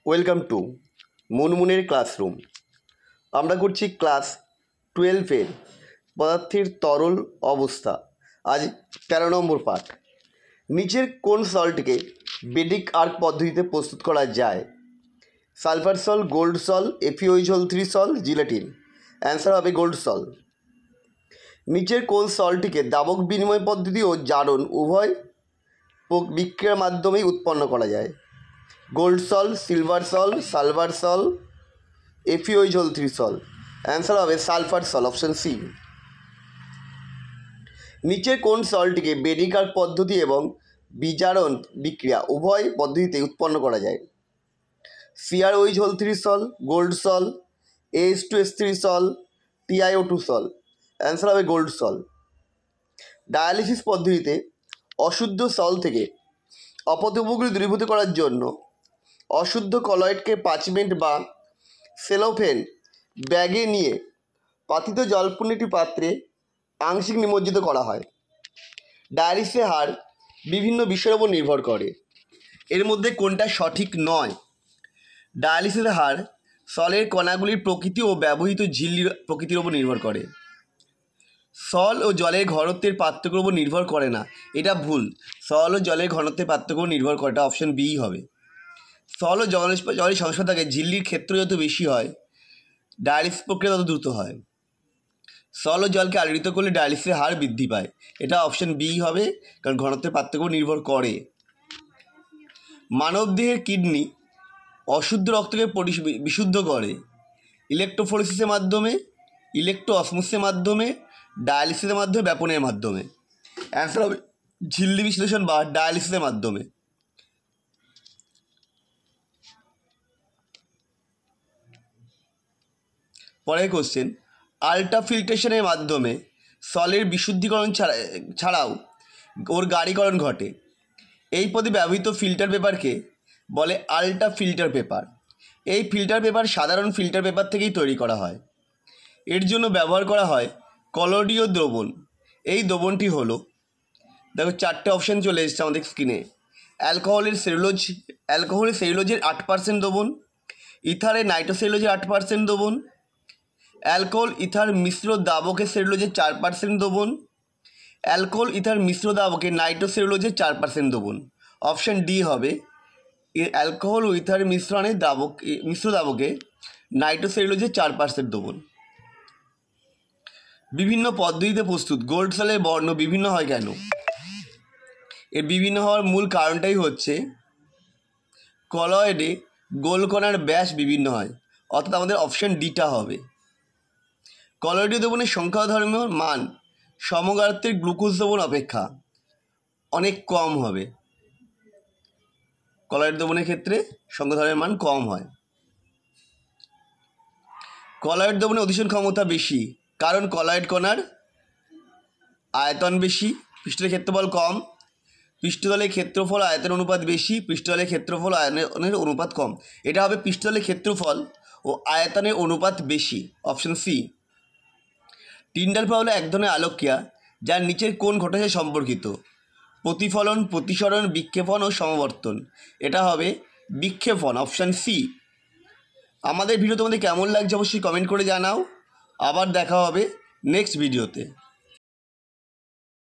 Welcome to মুনমুনের classroom. আমরা করছি class 12-এর পদার্থের তরল অবস্থা। আজ 13 নম্বর পাঠ। নিচের কোন সল্টকে বেডিক আর্ক পদ্ধতিতে প্রস্তুত করা যায়? সালফার সল, গোল্ড সল, FeOH3 সল, জিলেটিন। অ্যান্সার হবে গোল্ড সল। নিচের কোন সলটিকে দাবক বিনিময় পদ্ধতি ও জারণ উভয় বিক্রিয়ার মাধ্যমেই উৎপন্ন করা যায়? গোল্ড সল, সিলভার সল, সালফার সল, FeOH3 সল। অ্যান্সার হবে সালফার সল, অপশন সি। নিচের কোন সলটিকে বেডিক আর্ক পদ্ধতি এবং বিজারণ বিক্রিয়া উভয় পদ্ধতিতে উৎপন্ন করা যায়? CrOH3 সল, গোল্ড সল, AH2S3 সল, TiO2 সল। অ্যান্সার হবে গোল্ড সল। ডায়ালিসিস পদ্ধতিতে অশুদ্ধ সল থেকে অপদ্রব্যগুলি দূরীভূত করার জন্য অশুদ্ধ কলয়েডকে পার্চমেন্ট বা সেলোফেন ব্যাগে নিয়ে পাতিত জলপূর্ণ একটি পাত্রে আংশিক নিমজ্জিত করা হয়। ডায়ালিসিসের হার বিভিন্ন বিষয়ের উপর নির্ভর করে। এর মধ্যে কোনটা সঠিক নয়? ডায়ালিসিসের হার সলের কণাগুলির প্রকৃতি ও ব্যবহৃত ঝিল্লির প্রকৃতির উপর নির্ভর করে। সল ও জলের ঘনত্বের পার্থক্যের উপর নির্ভর করে না, এটা ভুল। সল ও জলের ঘনত্বের পার্থক্য নির্ভর করে, এটা অপশন বি হবে। সল ও জলের সংস্পর্শে থাকে ঝিল্লির ক্ষেত্র যত বেশি হয় ডায়ালিসিস প্রক্রিয়া তত দ্রুত হয়। সল ও জলকে আলোড়িত করলে ডায়ালিসিসের হার বৃদ্ধি পায়, এটা অপশন বি হবে, কারণ ঘনত্বের পার্থক্য নির্ভর করে। মানবদেহের কিডনি অশুদ্ধ রক্তকে বিশুদ্ধ করে ইলেকট্রোফোরেসিসের মাধ্যমে, ইলেকট্রো অসমোসিসের মাধ্যমে, ডায়ালিসিসের মাধ্যমে, ব্যাপনের মাধ্যমে। অ্যান্সার হবে ঝিল্লি বিশ্লেষণ বা ডায়ালিসিসের মাধ্যমে। পরের কোশ্চেন, আল্ট্রা ফিল্ট্রেশনের মাধ্যমে সলের বিশুদ্ধিকরণ ছাড়াও ওর গাঢ়ীকরণ ঘটে। এই পদে ব্যবহৃত ফিল্টার পেপারকে বলে আল্ট্রা ফিল্টার পেপার। এই ফিল্টার পেপার সাধারণ ফিল্টার পেপার থেকেই তৈরি করা হয়। এর জন্য ব্যবহার করা হয় কলোডীয় দ্রবণ। এই দ্রবণটি হলো, দেখো 4টে অপশান চলে এসেছে আমাদের স্ক্রিনে। অ্যালকোহলের সেলুলোজের 8% দ্রবণ, ইথারের নাইট্রোসেলুলোজের 8% দ্রবণ, অ্যালকোহল ইথার মিশ্র দ্রাবকের সেলুলোজের 4% দ্রবণ, অ্যালকোহল ইথার মিশ্র দ্রাবকে নাইট্রোসেলুলোজের 4% দ্রবণ। অপশান ডি হবে অ্যালকোহল ও ইথার মিশ্রণের মিশ্র দ্রাবকে নাইট্রোসেলুলোজের 4% দ্রবণ। বিভিন্ন পদ্ধতিতে প্রস্তুত গোল্ড সলের বর্ণ বিভিন্ন হয় কেন? এর বিভিন্ন হওয়ার মূল কারণটাই হচ্ছে কলয়েডে গোলকণার ব্যাস বিভিন্ন হয়, অর্থাৎ আমাদের অপশান ডিটা হবে। কলয়েডীয় দ্রবণের সংখ্যাধর্মীয় মান সমগাত্রের গ্লুকোজ দ্রবণ অপেক্ষা অনেক কম হবে। কলয়েড দ্রবণের ক্ষেত্রে সংখ্যাধর্মের মান কম হয়। কলয়েড দ্রবণে অধিশন ক্ষমতা বেশি, কারণ কলয়েড কণার আয়তন বেশি, পৃষ্ঠতলের ক্ষেত্রফল কম। পৃষ্ঠতলের ক্ষেত্রফল আয়তন অনুপাত বেশি, পৃষ্ঠতলের ক্ষেত্রফল আয়তনের অনুপাত কম। এটা হবে পৃষ্ঠতলের ক্ষেত্রফল ও আয়তনের অনুপাত বেশি, অপশন সি। টিন্ডাল প্রবাহ হলো এক ধরনের আলোকক্রিয়া যার নিচের কোন ঘটনার সাথে সম্পর্কিত? প্রতিফলন, প্রতিসরণ, বিক্ষেপণ ও সমবর্তন। এটা হবে বিক্ষেপণ, অপশান সি। আমাদের ভিডিও তোমাদের কেমন লাগছে অবশ্যই কমেন্ট করে জানাও। আবার দেখা হবে নেক্সট ভিডিওতে।